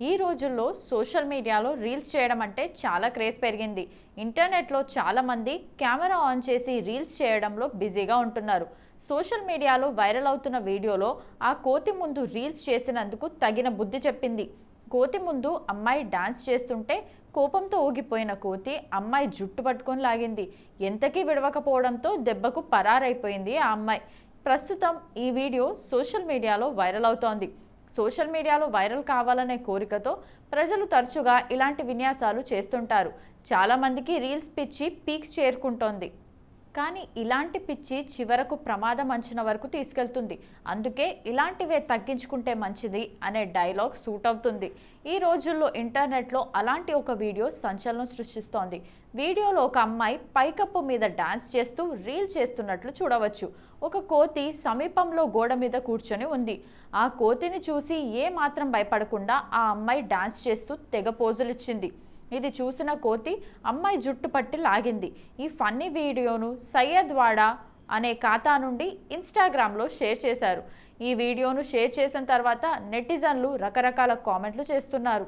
ఈ రోజుల్లో సోషల్ మీడియాలో రీల్స్ చేయడం అంటే చాలా క్రేజ్ పెరిగింది. ఇంటర్నెట్లో చాలా మంది కెమెరా ఆన్ చేసి రీల్స్ చేయడంలో బిజీగా ఉంటున్నారు. సోషల్ మీడియాలో వైరల్ అవుతున్న వీడియోలో ఆ కోతి ముందు రీల్స్ చేసినందుకు తగిన బుద్ధి చెప్పింది. కోతి ముందు అమ్మాయి డాన్స్ చేస్తుంటే కోపంతో ఊగిపోయిన కోతి అమ్మాయి జుట్టు పట్టుకొని లాగింది. ఎంతకీ విడవకపోవడంతో దెబ్బకు పరారైపోయింది ఆ అమ్మాయి. ప్రస్తుతం ఈ వీడియో సోషల్ మీడియాలో వైరల్ అవుతోంది. సోషల్ మీడియాలో వైరల్ కావాలనే కోరికతో ప్రజలు తరచుగా ఇలాంటి విన్యాసాలు చేస్తుంటారు. చాలామందికి రీల్స్ పిచ్చి పీక్స్ చేరుకుంటోంది. కానీ ఇలాంటి పిచ్చి చివరకు ప్రమాదం అంచున వరకు తీసుకెళ్తుంది. అందుకే ఇలాంటివే తగ్గించుకుంటే మంచిది అనే డైలాగ్ సూట్ అవుతుంది. ఈ రోజుల్లో ఇంటర్నెట్లో అలాంటి ఒక వీడియో సంచలనం సృష్టిస్తోంది. వీడియోలో ఒక అమ్మాయి పైకప్పు మీద డాన్స్ చేస్తూ రీల్ చేస్తున్నట్లు చూడవచ్చు. ఒక కోతి సమీపంలో గోడ మీద కూర్చొని ఉంది. ఆ కోతిని చూసి ఏ మాత్రం భయపడకుండా ఆ అమ్మాయి డాన్స్ చేస్తూ తెగ పోజులిచ్చింది. ఇది చూసిన కోతి అమ్మాయి జుట్టు పట్టి లాగింది. ఈ ఫన్నీ వీడియోను సయ్యద్ వాడా అనే ఖాతా నుండి ఇన్స్టాగ్రామ్లో షేర్ చేశారు. ఈ వీడియోను షేర్ చేసిన తర్వాత నెటిజన్లు రకరకాల కామెంట్లు చేస్తున్నారు.